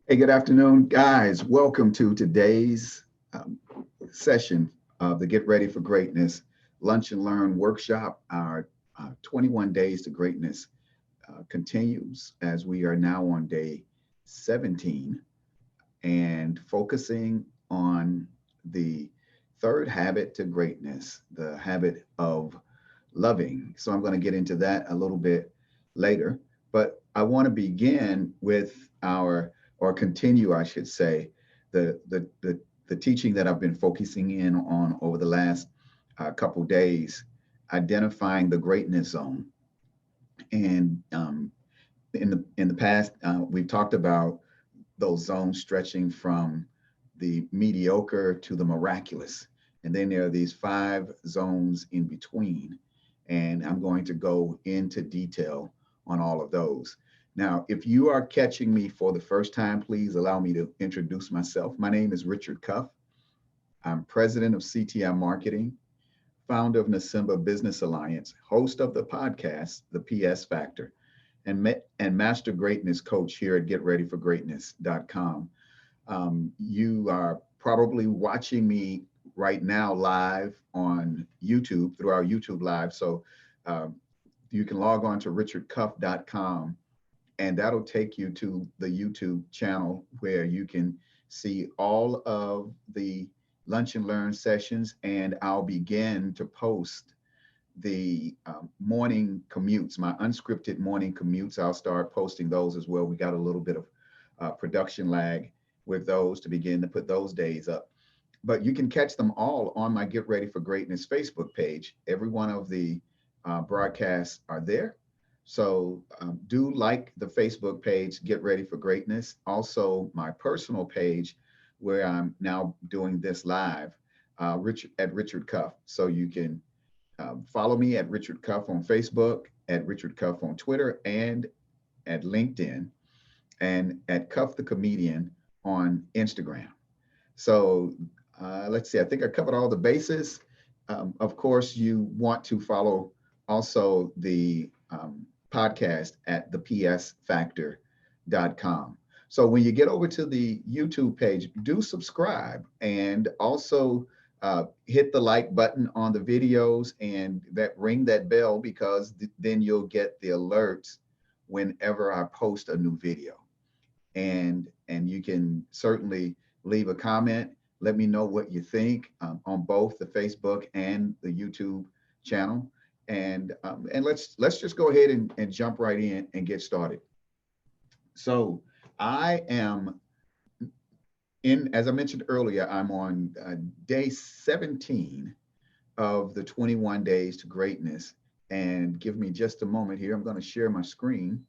Hey, good afternoon, guys. Welcome to today's um, session of the Get Ready for Greatness Lunch and Learn workshop. Our 21 Days to Greatness continues as we are now on day 17 and focusing on the third habit to greatness, the habit of loving. So I'm going to get into that a little bit later, but I want to begin with or continue, I should say, the teaching that I've been focusing in on over the last couple days, identifying the greatness zone. And in the past, we've talked about those zones stretching from the mediocre to the miraculous. And then there are these five zones in between. And I'm going to go into detail on all of those. Now, if you are catching me for the first time, please allow me to introduce myself. My name is Richard Cuff. I'm president of CTI Marketing, founder of Nasimba Business Alliance, host of the podcast, The PS Factor, and master greatness coach here at GetReadyForGreatness.com. You are probably watching me right now live on YouTube through our YouTube live. So um, you can log on to richardcuff.com and that'll take you to the YouTube channel where you can see all of the lunch and learn sessions. And I'll begin to post the morning commutes, my unscripted morning commutes. I'll start posting those as well. We got a little bit of production lag with those to begin to put those days up. But you can catch them all on my Get Ready for Greatness Facebook page. Every one of the broadcasts are there. So do like the Facebook page, Get Ready for Greatness. Also, my personal page, where I'm now doing this live, Richard Cuff. So you can follow me at Richard Cuff on Facebook, at Richard Cuff on Twitter, and at LinkedIn, and at Cuff the Comedian on Instagram. So let's see, I think I covered all the bases. Of course, you want to follow also the podcast at thepsfactor.com. So when you get over to the YouTube page, do subscribe and also hit the like button on the videos and that ring that bell because then you'll get the alerts whenever I post a new video. And you can certainly leave a comment. Let me know what you think on both the Facebook and the YouTube channel. And let's just go ahead and jump right in and get started. So I am in, as I mentioned earlier, I'm on day 17 of the 21 days to greatness. And give me just a moment here. I'm going to share my screen.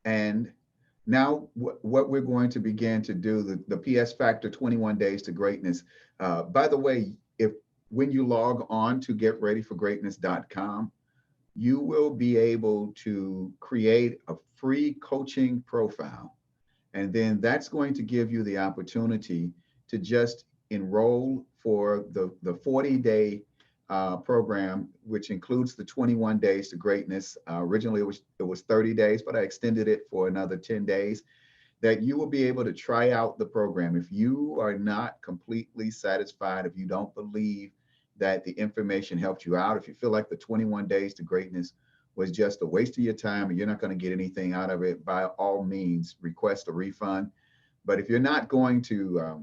And now what we're going to begin to do, the PS Factor 21 Days to Greatness. By the way, if when you log on to getreadyforgreatness.com, you will be able to create a free coaching profile. And then that's going to give you the opportunity to just enroll for the 40-day program, which includes the 21 days to greatness. Originally, it was 30 days, but I extended it for another 10 days. That you will be able to try out the program. If you are not completely satisfied, if you don't believe that the information helped you out, if you feel like the 21 days to greatness was just a waste of your time and you're not going to get anything out of it, by all means, request a refund. But if you're not going to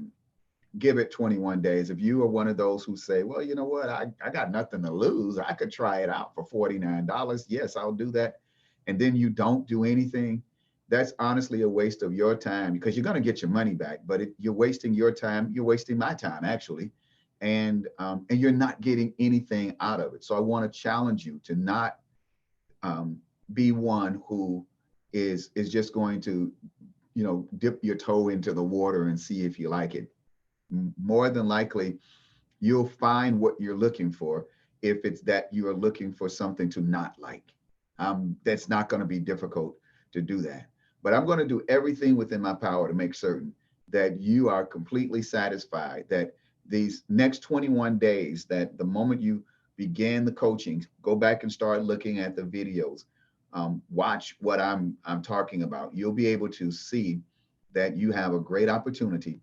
give it 21 days. If you are one of those who say, well, you know what, I got nothing to lose, I could try it out for $49. Yes, I'll do that. And then you don't do anything. That's honestly a waste of your time because you're going to get your money back. But if you're wasting your time, you're wasting my time actually. And you're not getting anything out of it. So I want to challenge you to not be one who is just going to, dip your toe into the water and see if you like it. More than likely, you'll find what you're looking for if it's that you are looking for something to not like. That's not going to be difficult to do that. But I'm going to do everything within my power to make certain that you are completely satisfied that these next 21 days, that the moment you began the coaching, go back and start looking at the videos, watch what I'm talking about. You'll be able to see that you have a great opportunity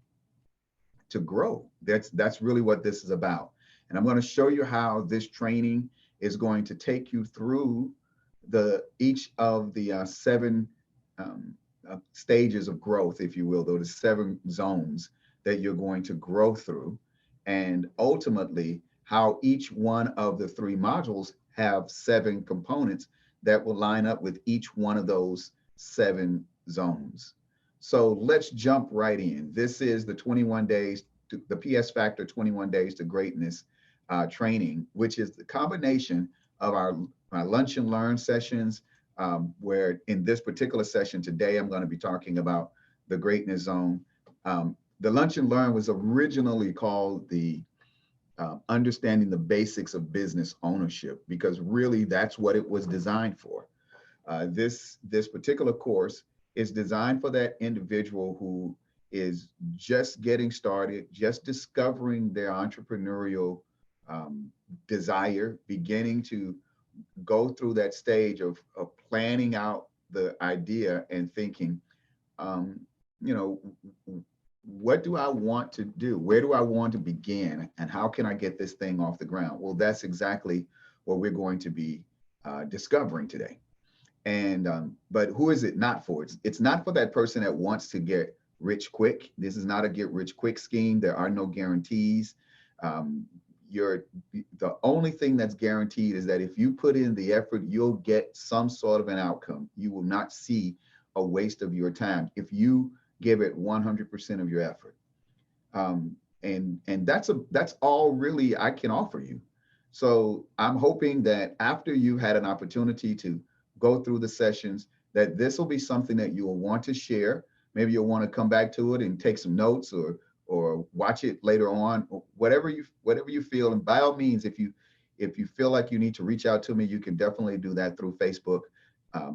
to grow. That's really what this is about. And I'm going to show you how this training is going to take you through the each of the seven um, stages of growth, if you will, those seven zones that you're going to grow through, and ultimately how each one of the three modules have seven components that will line up with each one of those seven zones. So let's jump right in. This is the 21 days, to, the PS Factor 21 Days to Greatness training, which is the combination of our lunch and learn sessions, where in this particular session today, I'm going to be talking about the greatness zone. The lunch and learn was originally called the understanding the basics of business ownership, because really that's what it was designed for. This particular course is designed for that individual who is just getting started, just discovering their entrepreneurial desire, beginning to go through that stage of planning out the idea and thinking, you know, what do I want to do? Where do I want to begin? And how can I get this thing off the ground? Well, that's exactly what we're going to be discovering today. And but who is it not for? It's not for that person that wants to get rich quick. This is not a get rich quick scheme. There are no guarantees. The only thing that's guaranteed is that if you put in the effort, you'll get some sort of an outcome. You will not see a waste of your time if you give it 100% of your effort. And that's all really I can offer you. So I'm hoping that after you had an opportunity to go through the sessions, that this will be something that you'll want to share. Maybe you'll want to come back to it and take some notes, or watch it later on, or whatever you feel. And by all means, if you feel like you need to reach out to me, you can definitely do that through Facebook,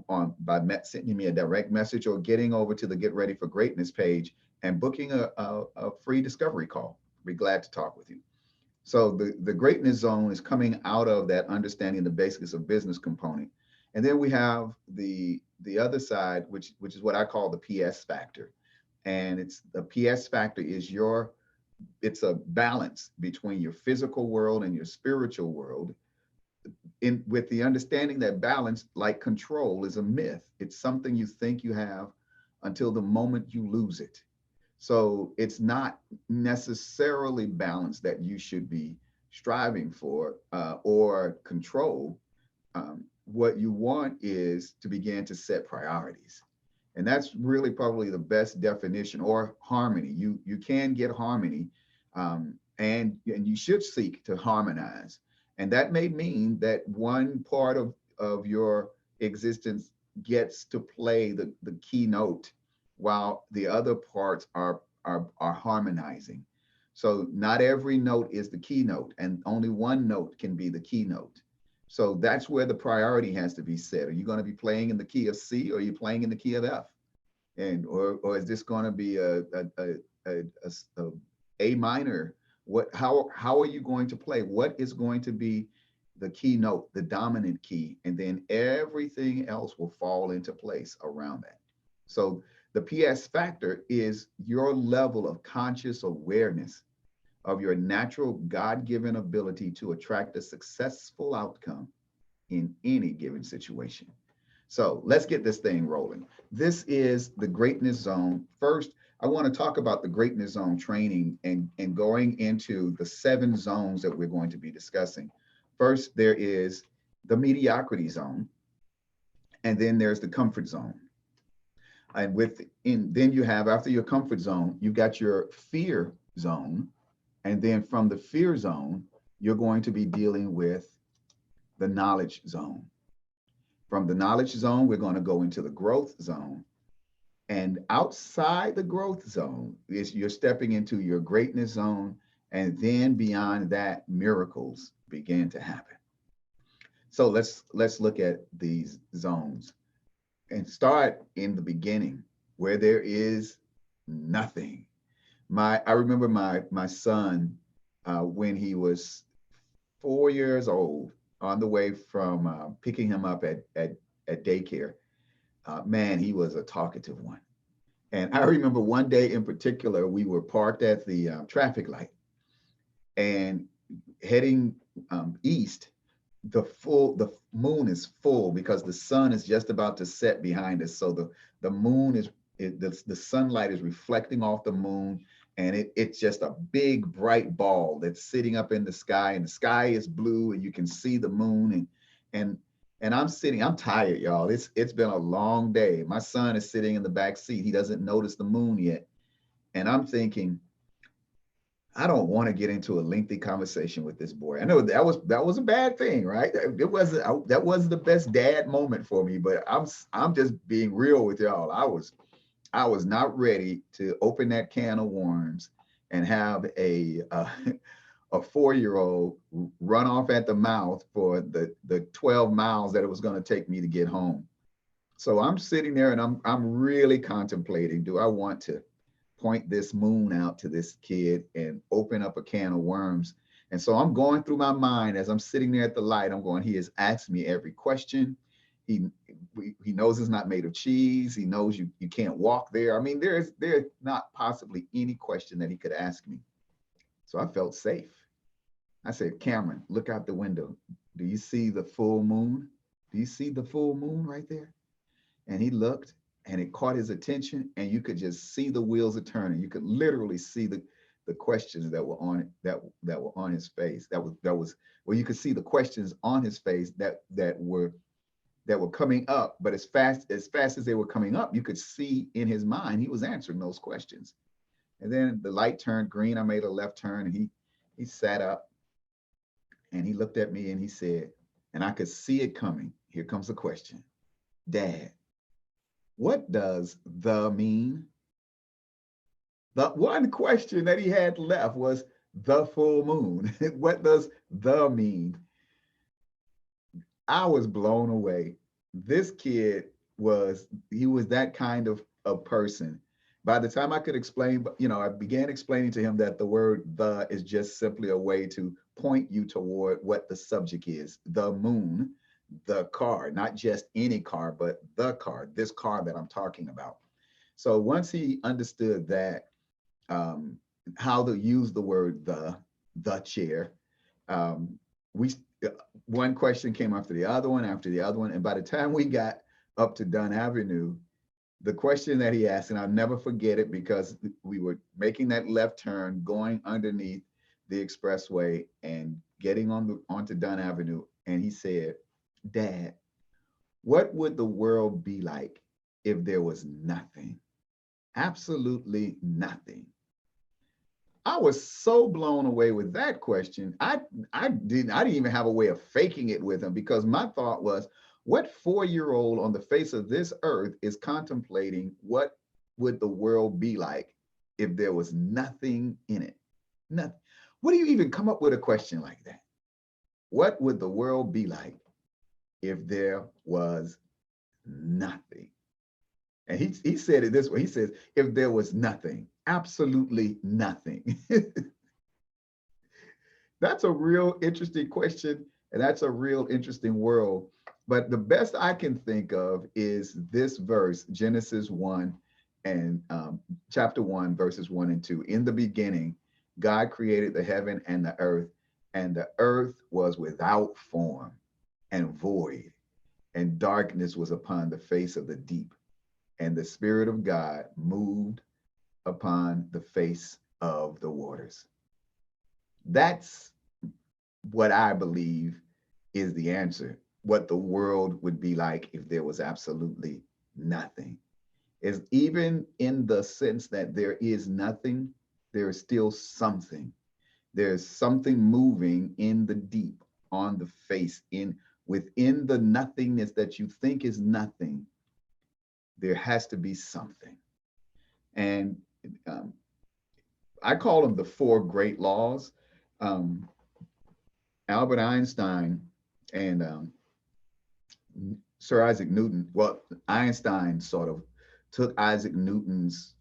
by sending me a direct message, or getting over to the Get Ready for Greatness page and booking a free discovery call. Be glad to talk with you. So the greatness zone is coming out of that understanding the basics of business component. And then we have the other side, which is what I call the PS factor. And it's the PS factor is it's a balance between your physical world and your spiritual world, with the understanding that balance, like control, is a myth. It's something you think you have until the moment you lose it. So it's not necessarily balance that you should be striving for, or control. What you want is to begin to set priorities. And that's really probably the best definition, or harmony. You can get harmony, and you should seek to harmonize. And that may mean that one part of your existence gets to play the key note, while the other parts are harmonizing. So not every note is the keynote, and only one note can be the keynote. So that's where the priority has to be set. Are you going to be playing in the key of C, or are you playing in the key of F? And or is this going to be a minor? How are you going to play? What is going to be the key note, the dominant key? And then everything else will fall into place around that. So the PS factor is your level of conscious awareness of your natural God-given ability to attract a successful outcome in any given situation. So let's get this thing rolling. This is the greatness zone. First, I want to talk about the greatness zone training and going into the 7 zones that we're going to be discussing. First, there is the mediocrity zone, and then there's the comfort zone. And then you have, after your comfort zone, you've got your fear zone. And then from the fear zone, you're going to be dealing with the knowledge zone. From the knowledge zone, we're going to go into the growth zone. And outside the growth zone is you're stepping into your greatness zone. And then beyond that, miracles begin to happen. So let's look at these zones and start in the beginning, where there is nothing. I remember my son, when he was 4 years old, on the way from picking him up at daycare. Man, he was a talkative one. And I remember one day in particular, we were parked at the traffic light and heading east. The moon is full because the sun is just about to set behind us. So the moon is the sunlight is reflecting off the moon, and it's just a big bright ball that's sitting up in the sky, and the sky is blue, and you can see the moon, and and I'm tired, y'all. It's been a long day. My son is sitting in the back seat. He doesn't notice the moon yet, and I'm thinking, I don't want to get into a lengthy conversation with this boy. I know that was a bad thing, right? That wasn't the best dad moment for me, but I'm just being real with y'all. I was not ready to open that can of worms and have a 4-year-old run off at the mouth for the 12 miles that it was going to take me to get home. So I'm sitting there and I'm really contemplating, do I want to point this moon out to this kid and open up a can of worms? And so I'm going through my mind as I'm sitting there at the light. I'm going, he has asked me every question. He he knows it's not made of cheese. He knows you can't walk there. I mean, there's not possibly any question that he could ask me. So I felt safe. I said, Cameron, look out the window. Do you see the full moon? Do you see the full moon right there? And he looked, and it caught his attention, and you could just see the wheels are turning. You could literally see the questions that were on it, that were on his face. That was well, you could see the questions on his face that were coming up, but as fast as they were coming up, you could see in his mind he was answering those questions. And then the light turned green. I made a left turn, and he sat up, and he looked at me, and he said, and I could see it coming. Here comes the question. Dad, what does the mean? The one question that he had left was the full moon. What does the mean? I was blown away. This kid he was that kind of a person. By the time I could explain, I began explaining to him that the word the is just simply a way to point you toward what the subject is. The moon, the car, not just any car, but the car, this car that I'm talking about. So once he understood that, um, how to use the word the chair, um, we one question came after the other one, and by the time we got up to Dunn Avenue, the question that he asked, and I'll never forget it because we were making that left turn, going underneath the expressway and getting onto Dunn Avenue, and he said, Dad, what would the world be like if there was nothing? Absolutely nothing. I was so blown away with that question. I didn't even have a way of faking it with him, because my thought was, what 4-year-old on the face of this earth is contemplating what would the world be like if there was nothing in it? Nothing. What do you even come up with a question like that? What would the world be like if there was nothing? And he said it this way. He says, if there was nothing, absolutely nothing. That's a real interesting question, and that's a real interesting world. But the best I can think of is this verse, Genesis 1 and chapter 1, verses 1 and 2. In the beginning, God created the heaven and the earth was without form and void, and darkness was upon the face of the deep. And the Spirit of God moved upon the face of the waters. That's what I believe is the answer. What the world would be like if there was absolutely nothing. Is even in the sense that there is nothing, there is still something. There's something moving in the deep, on the face, within the nothingness that you think is nothing. There has to be something. And um, I call them the four great laws. Um, Albert Einstein and Sir Isaac Newton, well, Einstein sort of took Isaac Newton's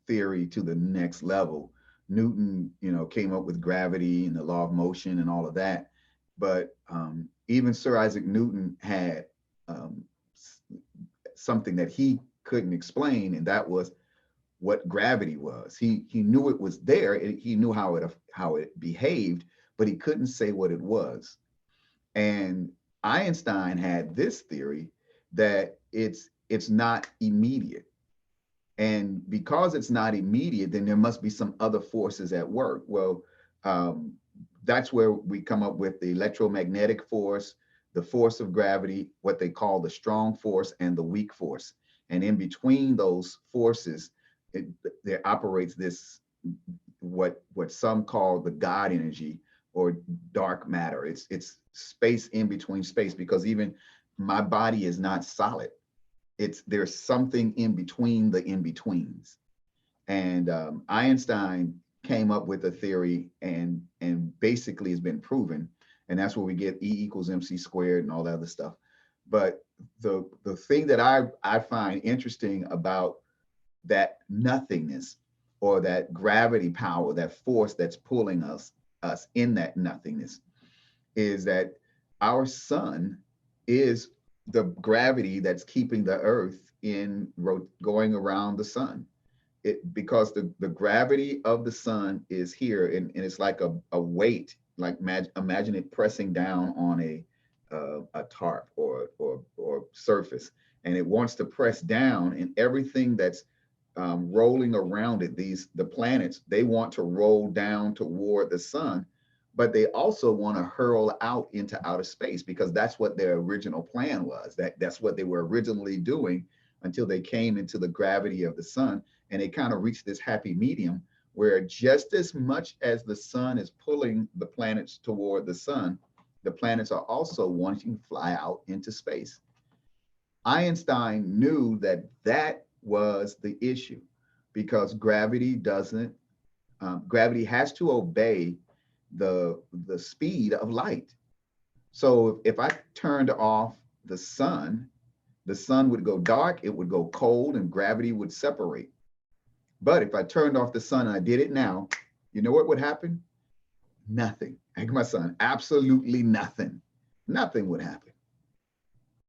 theory to the next level. Newton, came up with gravity and the law of motion and all of that. But even Sir Isaac Newton had something that he couldn't explain, and that was what gravity was. He knew it was there. He knew how it behaved, but he couldn't say what it was. And Einstein had this theory that it's not immediate. And because it's not immediate, then there must be some other forces at work. Well, um, that's where we come up with the electromagnetic force, the force of gravity, what they call the strong force and the weak force. And in between those forces, it, there operates this what some call the God energy or dark matter. It's space in between space, because even my body is not solid. There's something in between the in-betweens. And Einstein came up with a theory, and basically has been proven, and that's where we get E equals MC squared and all that other stuff. But the thing that I find interesting about that nothingness, or that gravity power, that force that's pulling us in that nothingness, is that our sun is the gravity that's keeping the earth in going around the sun. Because the gravity of the sun is here, and it's like a weight, like imagine it pressing down on a tarp or surface, and it wants to press down, and everything that's rolling around it, the planets, they want to roll down toward the sun, but they also want to hurl out into outer space, because that's what their original plan was. That's what they were originally doing, until they came into the gravity of the sun, and they kind of reached this happy medium where just as much as the sun is pulling the planets toward the sun, the planets are also wanting to fly out into space. Einstein knew that that was the issue, because gravity has to obey the speed of light. So if I turned off the sun would go dark, it would go cold, and gravity would separate. But if I turned off the sun, and I did it now, you know what would happen? Nothing. Like my son, absolutely nothing. Nothing would happen.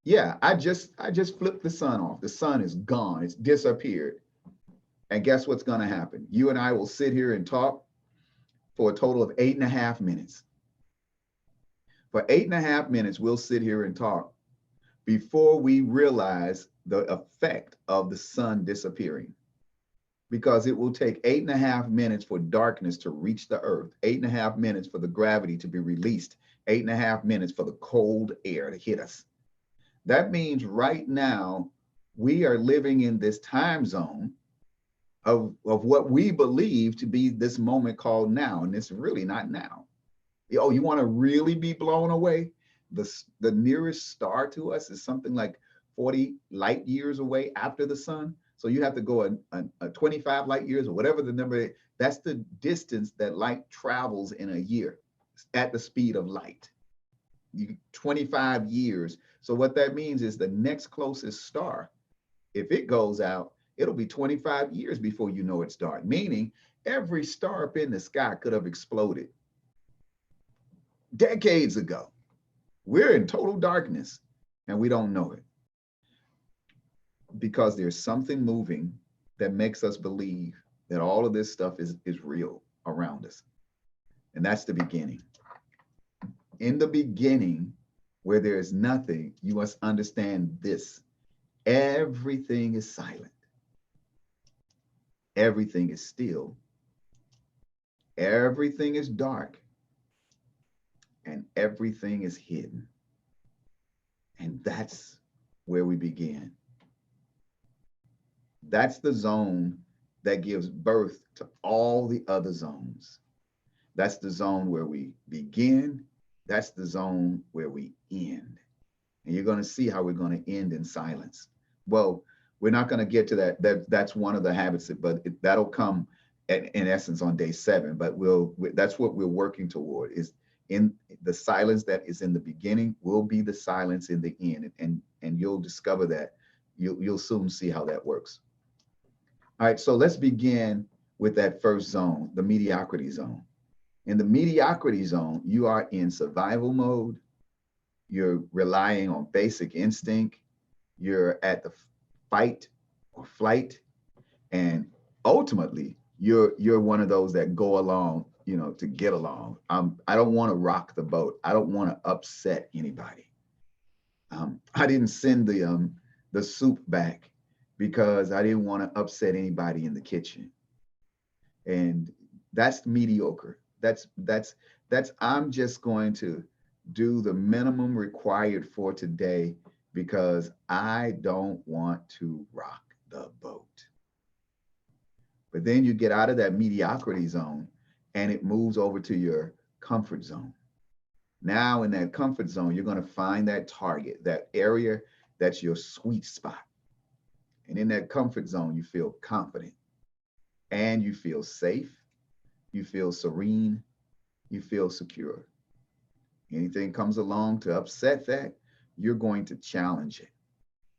Yeah, I just flipped the sun off. The sun is gone. It's disappeared. And guess what's going to happen? You and I will sit here and talk for a total of 8.5 minutes. For 8.5 minutes, we'll sit here and talk before we realize the effect of the sun disappearing. Because it will take 8.5 minutes for darkness to reach the earth, 8.5 minutes for the gravity to be released, 8.5 minutes for the cold air to hit us. That means right now we are living in this time zone of what we believe to be this moment called now, and it's really not now. Oh, you want to really be blown away? The nearest star to us is something like 40 light years away after the sun. So you have to go a 25 light years, or whatever the number is. That's the distance that light travels in a year at the speed of light. 25 years. So what that means is the next closest star, if it goes out, it'll be 25 years before you know it's dark, meaning every star up in the sky could have exploded decades ago. We're in total darkness and we don't know it, because there's something moving that makes us believe that all of this stuff is real around us. And that's the beginning. In the beginning, where there is nothing, you must understand this: everything is silent, everything is still, everything is dark, and everything is hidden. And that's where we begin. That's the zone that gives birth to all the other zones. That's the zone where we begin. That's the zone where we end. And you're going to see how we're going to end in silence. Well, we're not going to get to that. That's one of the habits, but that'll come in essence on day 7. But that's what we're working toward, is in the silence that is in the beginning will be the silence in the end. And you'll discover that. You'll soon see how that works. All right, so let's begin with that first zone, the mediocrity zone. In the mediocrity zone, you are in survival mode. You're relying on basic instinct. You're at the fight or flight, and ultimately, you're one of those that go along, to get along. I don't want to rock the boat. I don't want to upset anybody. I didn't send the soup back because I didn't want to upset anybody in the kitchen. And that's mediocre. That's I'm just going to do the minimum required for today because I don't want to rock the boat. But then you get out of that mediocrity zone and it moves over to your comfort zone. Now, in that comfort zone, you're going to find that target, that area that's your sweet spot. And in that comfort zone, you feel confident and you feel safe, you feel serene, you feel secure. Anything comes along to upset that, you're going to challenge it.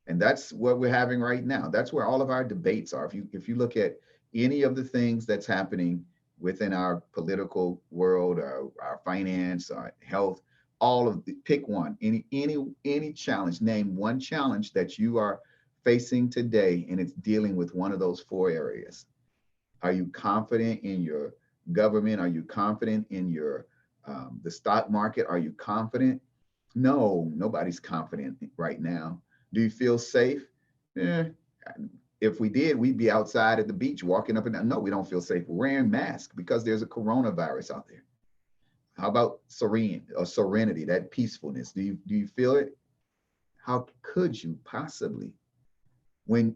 And that's what we're having right now. That's where all of our debates are. If you look at any of the things that's happening within our political world, our finance, our health, all of the, pick one, any challenge, name one challenge that you are facing today, and it's dealing with one of those four areas. Are you confident in your government? Are you confident in your the stock market? Are you confident? No, nobody's confident right now. Do you feel safe? Eh, if we did, we'd be outside at the beach walking up and down. No, we don't feel safe. We're wearing masks because there's a coronavirus out there. How about serene or serenity, that peacefulness? Do you feel it? How could you possibly? When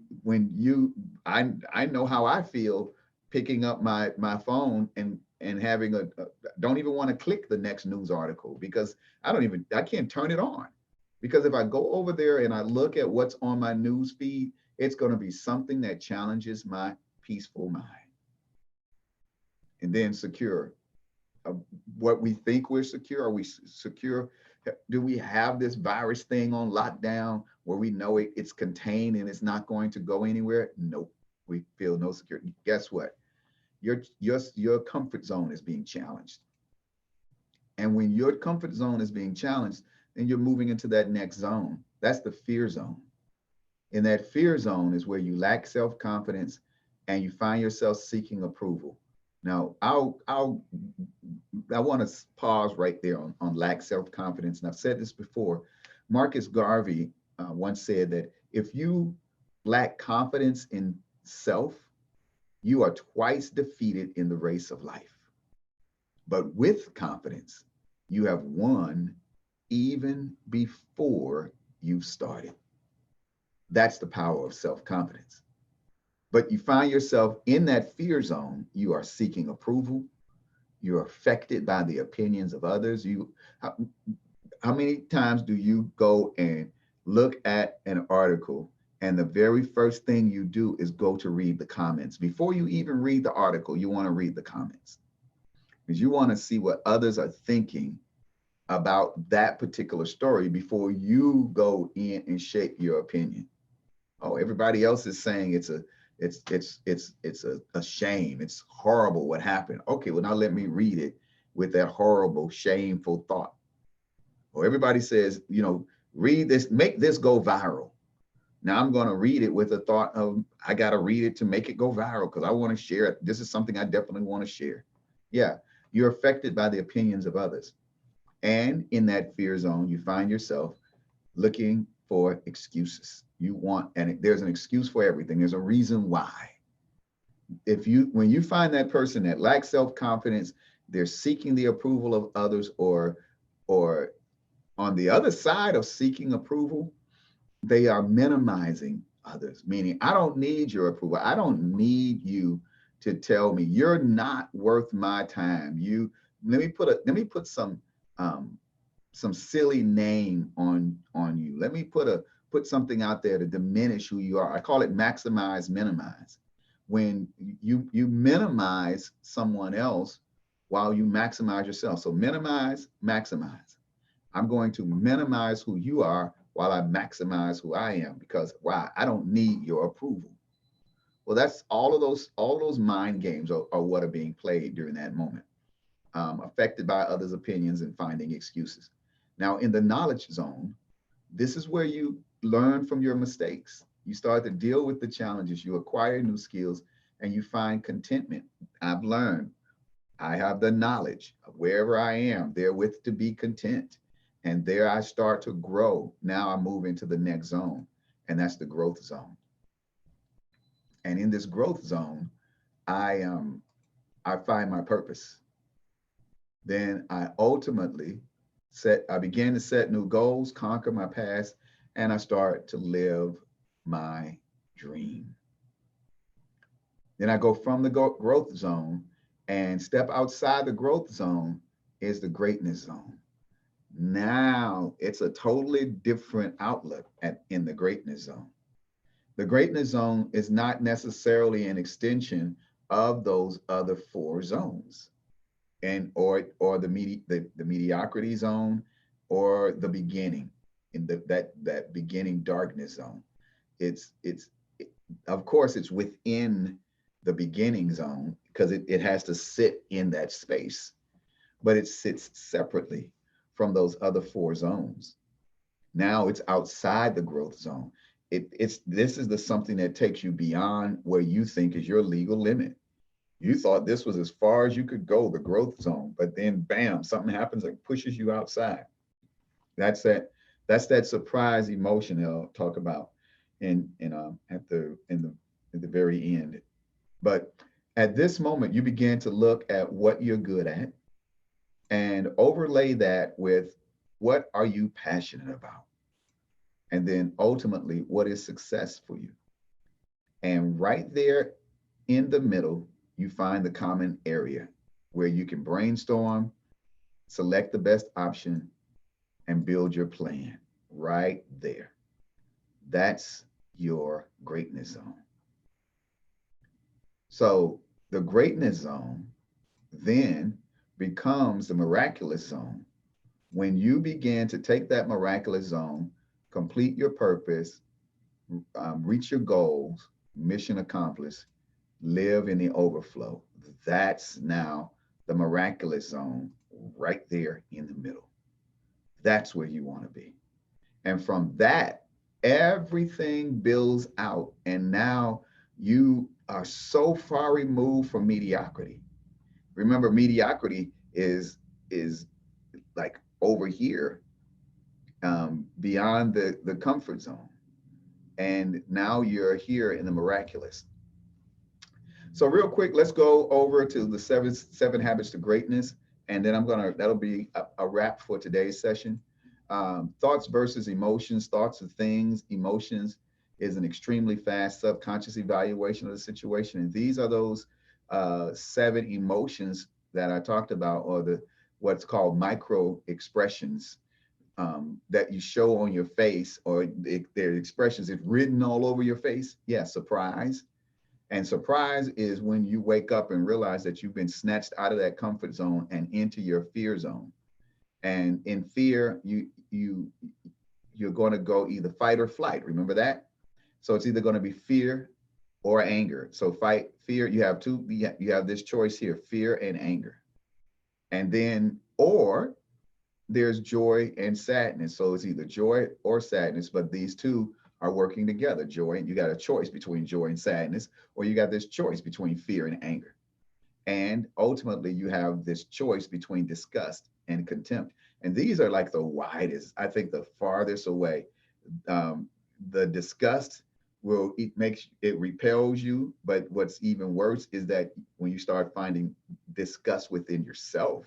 you I know how I feel picking up my phone and having a don't even want to click the next news article because I can't turn it on. Because if I go over there and I look at what's on my news feed, it's going to be something that challenges my peaceful mind. And then secure. Uh, what we think we're secure, are we secure? Do we have this virus thing on lockdown where we know it's contained and it's not going to go anywhere? Nope. We feel no security. Guess what? Your comfort zone is being challenged. And when your comfort zone is being challenged, then you're moving into that next zone. That's the fear zone. In that fear zone is where you lack self-confidence and you find yourself seeking approval. Now, I want to pause right there on lack self-confidence. And I've said this before. Marcus Garvey once said that if you lack confidence in self, you are twice defeated in the race of life. But with confidence, you have won even before you've started. That's the power of self-confidence. But you find yourself in that fear zone, you are seeking approval, you're affected by the opinions of others. How many times do you go and look at an article and the very first thing you do is go to read the comments? Before you even read the article, you want to read the comments because you want to see what others are thinking about that particular story before you go in and shape your opinion. Oh, everybody else is saying it's a shame. It's horrible what happened. Okay, well now let me read it with that horrible, shameful thought. Or everybody says, read this, make this go viral. Now I'm going to read it with the thought of I got to read it to make it go viral because I want to share it. This is something I definitely want to share. Yeah, you're affected by the opinions of others. And in that fear zone, you find yourself looking for excuses. And there's an excuse for everything. There's a reason why. When you find that person that lacks self-confidence, they're seeking the approval of others, or on the other side of seeking approval, they are minimizing others, meaning I don't need your approval. I don't need you to tell me you're not worth my time. Let me put some silly name on you. Let me put something out there to diminish who you are. I call it maximize, minimize. When you minimize someone else while you maximize yourself. So minimize, maximize. I'm going to minimize who you are while I maximize who I am because why? I don't need your approval. Well, that's all those mind games are what are being played during that moment. Affected by others' opinions and finding excuses. Now, in the knowledge zone, this is where you learn from your mistakes. You start to deal with the challenges, you acquire new skills, and you find contentment. I've learned, I have the knowledge of wherever I am, therewith to be content. And there I start to grow. Now I move into the next zone, and that's the growth zone. And in this growth zone, I find my purpose. Then I began to set new goals, conquer my past, and I start to live my dream. Then I go from the growth zone and step outside the growth zone is the greatness zone. Now it's a totally different outlook in the greatness zone. The greatness zone is not necessarily an extension of those other four zones, and or the mediocrity zone, or the beginning, in that beginning darkness zone. It's of course it's within the beginning zone because it has to sit in that space, but it sits separately from those other four zones. Now it's outside the growth zone. It's this is the something that takes you beyond where you think is your legal limit. You thought this was as far as you could go, the growth zone, but then bam, something happens that pushes you outside. That's that. That's that surprise emotion that I'll talk about at the very end. But at this moment, you begin to look at what you're good at and overlay that with what are you passionate about, and then ultimately what is success for you. And right there in the middle, you find the common area where you can brainstorm, select the best option, and build your plan right there. That's your greatness zone. So the greatness zone then becomes the miraculous zone when you begin to take that miraculous zone, complete your purpose, reach your goals, mission accomplished, live in the overflow. That's now the miraculous zone right there in the middle. That's where you want to be. And from that, everything builds out. And now you are so far removed from mediocrity. Remember, mediocrity is like over here, beyond the comfort zone. And now you're here in the miraculous. So real quick, let's go over to the seven habits to greatness, and then that'll be a wrap for today's session. Thoughts versus emotions. Thoughts are things. Emotions is an extremely fast subconscious evaluation of the situation, and these are those seven emotions that I talked about, or what's called micro expressions, that you show on your face, or their expressions. It's written all over your face. Yeah, surprise. And surprise is when you wake up and realize that you've been snatched out of that comfort zone and into your fear zone. And in fear, you're going to go either fight or flight. Remember that? So it's either going to be fear or anger. So fight, fear, you have you have this choice here, fear and anger. And then, or there's joy and sadness. So it's either joy or sadness, but these two are working together. Joy, and you got a choice between joy and sadness, or you got this choice between fear and anger. And ultimately, you have this choice between disgust and contempt. And these are like the widest, I think the farthest away. The disgust it repels you, but what's even worse is that when you start finding disgust within yourself,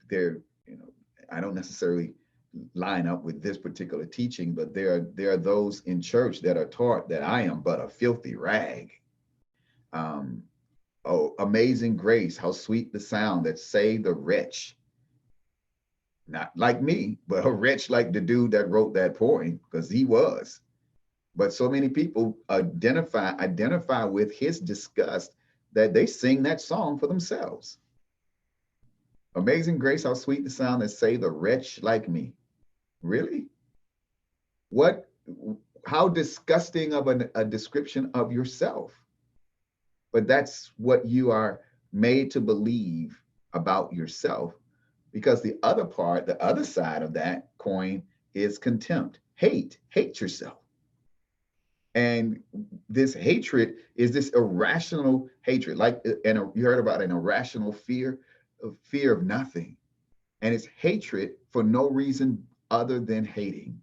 there, I don't necessarily line up with this particular teaching, but there are those in church that are taught that I am but a filthy rag. Oh, amazing grace, how sweet the sound that saved a wretch. Not like me, but a wretch like the dude that wrote that poem, because he was. But so many people identify with his disgust that they sing that song for themselves. Amazing grace, how sweet the sound that saved a wretch like me. Really? What? How disgusting of a description of yourself. But that's what you are made to believe about yourself, because the other part, the other side of that coin is contempt. Hate yourself. And this hatred is this irrational hatred, like, and you heard about an irrational fear of nothing. And it's hatred for no reason other than hating.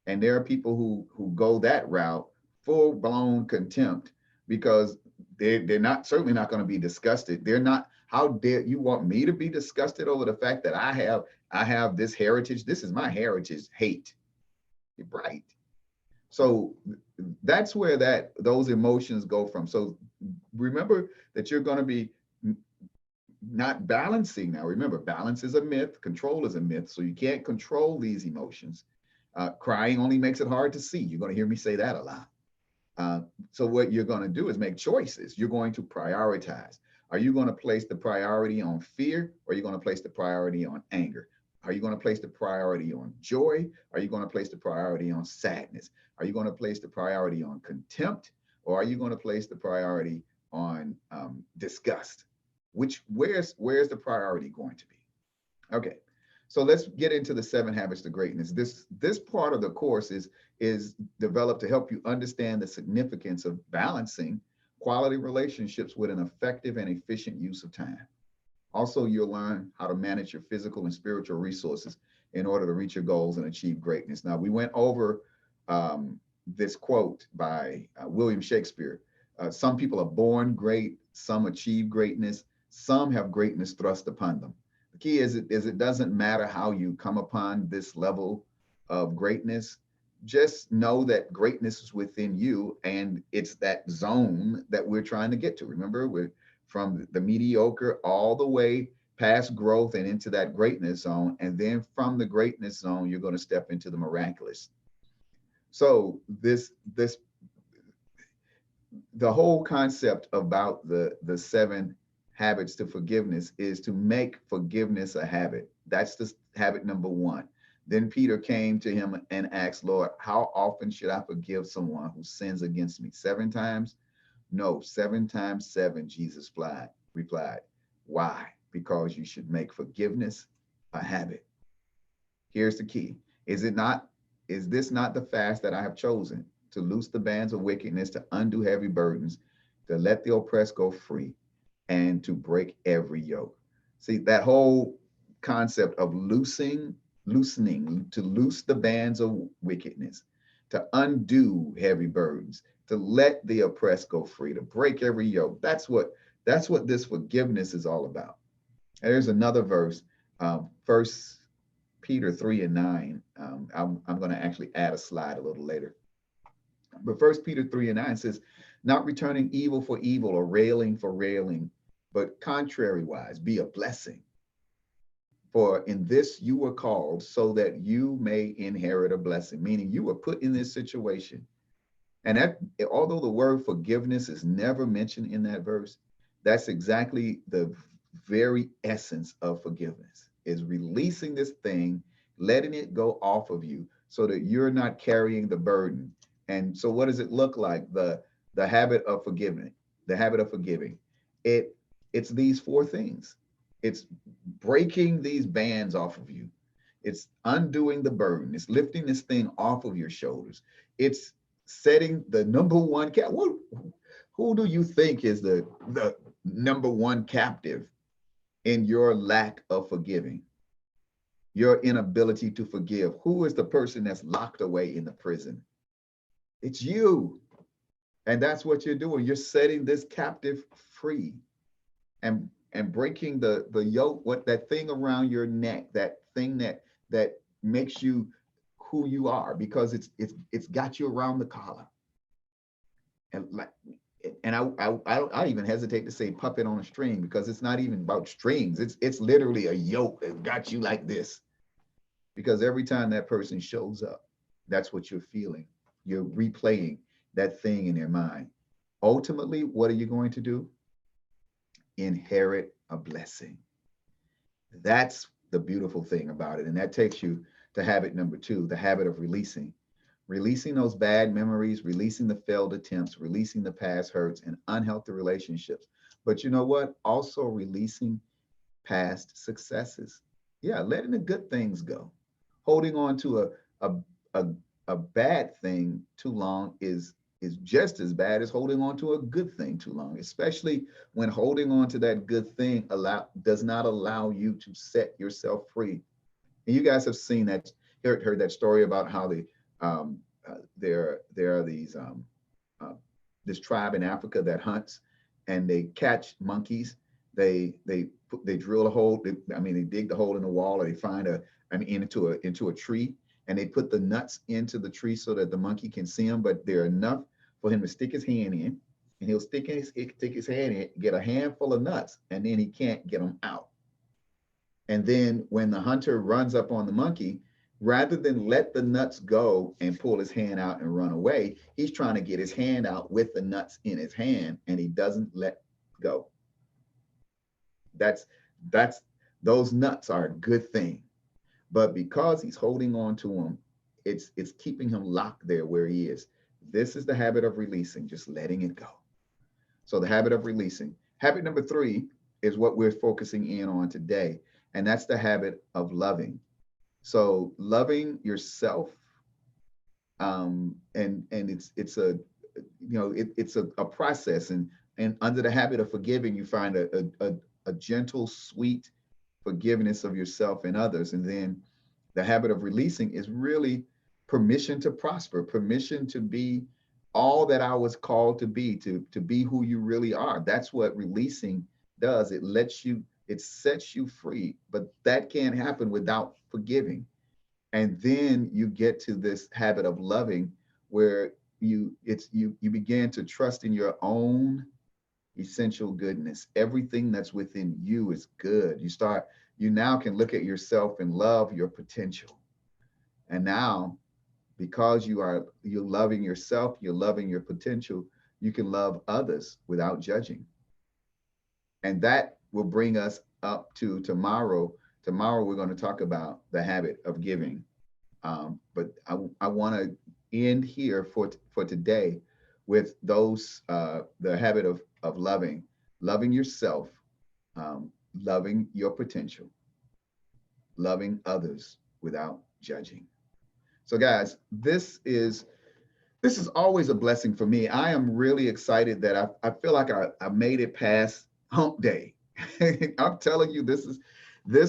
And there are people who go that route, full blown contempt, because they're not, certainly not going to be disgusted. They're not. How dare you want me to be disgusted over the fact that I have this heritage? This is my heritage. Hate. Right. So that's where those emotions go from. So remember that you're going to be not balancing now. Remember, balance is a myth, control is a myth. So you can't control these emotions. Crying only makes it hard to see. You're going to hear me say that a lot. Uh, so what you're going to do is make choices. You're going to prioritize. Are you going to place the priority on fear, or are you going to place the priority on anger? Are you going to place the priority on joy? Are you going to place the priority on sadness? Are you going to place the priority on contempt, or are you going to place the priority on disgust? Where's the priority going to be? Okay, so let's get into the 7 habits to greatness. This part of the course is developed to help you understand the significance of balancing quality relationships with an effective and efficient use of time. Also, you'll learn how to manage your physical and spiritual resources in order to reach your goals and achieve greatness. Now, we went over this quote by William Shakespeare. Some people are born great, some achieve greatness, some have greatness thrust upon them. The key is it doesn't matter how you come upon this level of greatness. Just know that greatness is within you, and it's that zone that we're trying to get to. Remember, we're from the mediocre all the way past growth and into that greatness zone. And then from the greatness zone, you're going to step into the miraculous. So this the whole concept about the 7 habits to forgiveness is to make forgiveness a habit. That's the habit number 1. Then Peter came to him and asked, Lord, how often should I forgive someone who sins against me? 7 times? No, 7 times 7, Jesus replied. Why? Because you should make forgiveness a habit. Here's the key. Is this not the fast that I have chosen? To loose the bands of wickedness, to undo heavy burdens, to let the oppressed go free, and to break every yoke. See, that whole concept of loosening, to loose the bands of wickedness, to undo heavy burdens, to let the oppressed go free, to break every yoke. That's what this forgiveness is all about. And there's another verse, 1 Peter 3:9. I'm going to actually add a slide a little later. But 1 Peter 3:9 says, not returning evil for evil or railing for railing, but contrariwise, be a blessing. For in this you were called so that you may inherit a blessing, meaning you were put in this situation. And that, although the word forgiveness is never mentioned in that verse, that's exactly the very essence of forgiveness, is releasing this thing, letting it go off of you so that you're not carrying the burden. And so what does it look like? The habit of forgiving, the habit of forgiving. It's these 4 things. It's breaking these bands off of you. It's undoing the burden. It's lifting this thing off of your shoulders. It's setting the number one who do you think is the number one captive in your lack of forgiving, your inability to forgive? Who is the person that's locked away in the prison? It's you. And that's what you're doing. You're setting this captive free and breaking the yoke, what that thing around your neck, that thing that makes you who you are, because it's got you around the collar. And like, and I even hesitate to say puppet on a string, because it's not even about strings. It's literally a yoke that got you like this. Because every time that person shows up, that's what you're feeling. You're replaying that thing in your mind. Ultimately, what are you going to do? Inherit a blessing. That's the beautiful thing about it. And that takes you to habit number 2, the habit of releasing. Releasing those bad memories, releasing the failed attempts, releasing the past hurts and unhealthy relationships. But you know what? Also releasing past successes. Yeah, letting the good things go. Holding on to a a bad thing too long is just as bad as holding on to a good thing too long, especially when holding on to that good thing does not allow you to set yourself free. And you guys have seen that, heard that story about how there are these uh, this tribe in Africa that hunts and they catch monkeys. They drill a hole. They dig the hole in the wall, or they find into a tree, and they put the nuts into the tree so that the monkey can see them. But they're enough for him to stick his hand in, and he'll stick his hand in, get a handful of nuts, and then he can't get them out. And then when the hunter runs up on the monkey, rather than let the nuts go and pull his hand out and run away, he's trying to get his hand out with the nuts in his hand, and he doesn't let go. That's that's those nuts are a good thing, but because he's holding on to them, it's keeping him locked there where he is. This is the habit of releasing, just letting it go. So the habit of releasing. Habit number 3 is what we're focusing in on today, and that's the habit of loving. So loving yourself, and it's a it's a process, and under the habit of forgiving, you find a gentle, sweet forgiveness of yourself and others, and then the habit of releasing is really permission to prosper, permission to be all that I was called to be, to be who you really are. That's what releasing does. It sets you free, but that can't happen without forgiving. And then you get to this habit of loving where you begin to trust in your own essential goodness. Everything that's within you is good. You now can look at yourself and love your potential. And now, because you're loving yourself, you're loving your potential, you can love others without judging. And that will bring us up to tomorrow. Tomorrow, we're going to talk about the habit of giving. But I want to end here for today with the habit of loving yourself, loving your potential, loving others without judging. So, guys, this is always a blessing for me. I am really excited that I feel like I made it past hump day. I'm telling you, this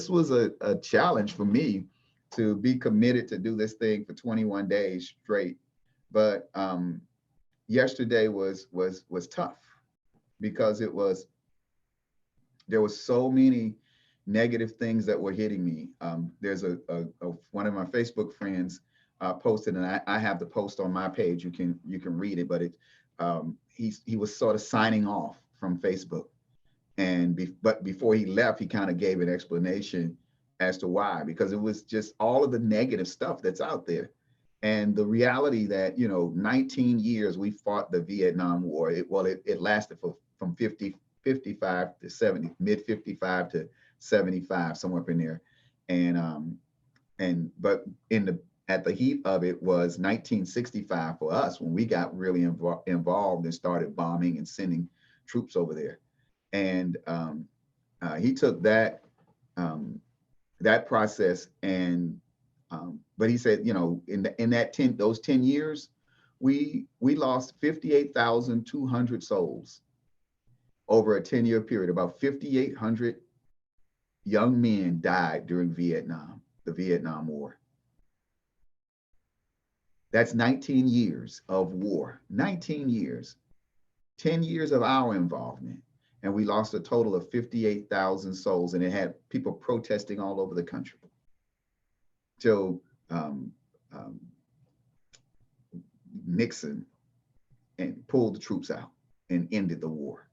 was a challenge for me to be committed to do this thing for 21 days straight. But yesterday was tough because there was so many negative things that were hitting me. There's one of my Facebook friends posted, and I have the post on my page. You can read it, but he was sort of signing off from Facebook, but before he left, he kind of gave an explanation as to why, because it was just all of the negative stuff that's out there. And the reality that, 19 years we fought the Vietnam War. It lasted from 55 to 70, mid 55 to 75, somewhere up in there. But at the heat of it was 1965 for us, when we got really involved and started bombing and sending troops over there. And he took that process, and but he said, in those 10 years, we lost 58,200 souls over a 10-year period. About 5,800 young men died during the Vietnam War. That's 19 years of war, 19 years, 10 years of our involvement. And we lost a total of 58,000 souls, and it had people protesting all over the country till Nixon and pulled the troops out and ended the war.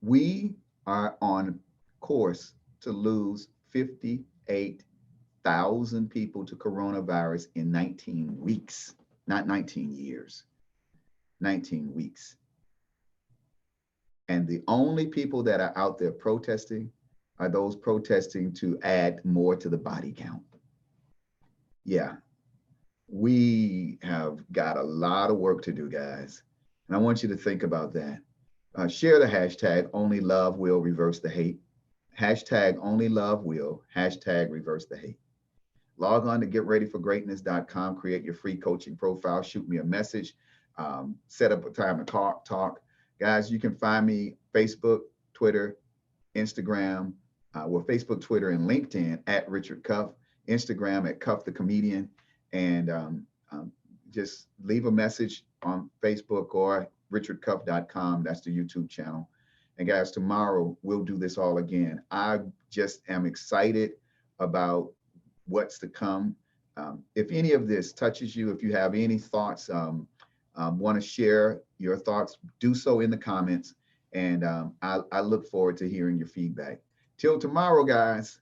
We are on course to lose 58,000 people to coronavirus in 19 weeks, not 19 years, 19 weeks. And the only people that are out there protesting are those protesting to add more to the body count. Yeah, we have got a lot of work to do, guys. And I want you to think about that. Share the hashtag only love will reverse the hate. Hashtag only love will, hashtag reverse the hate. log on to getreadyforgreatness.com, create your free coaching profile, shoot me a message, set up a time to talk. Guys, you can find me Facebook, Twitter, Instagram, Facebook, Twitter, and LinkedIn at Richard Cuff, Instagram at Cuff the Comedian, and just leave a message on Facebook or richardcuff.com. That's the YouTube channel. And guys, tomorrow we'll do this all again. I just am excited about what's to come. If any of this touches you, if you have any thoughts, want to share your thoughts, do so in the comments. And I look forward to hearing your feedback. Till tomorrow, guys.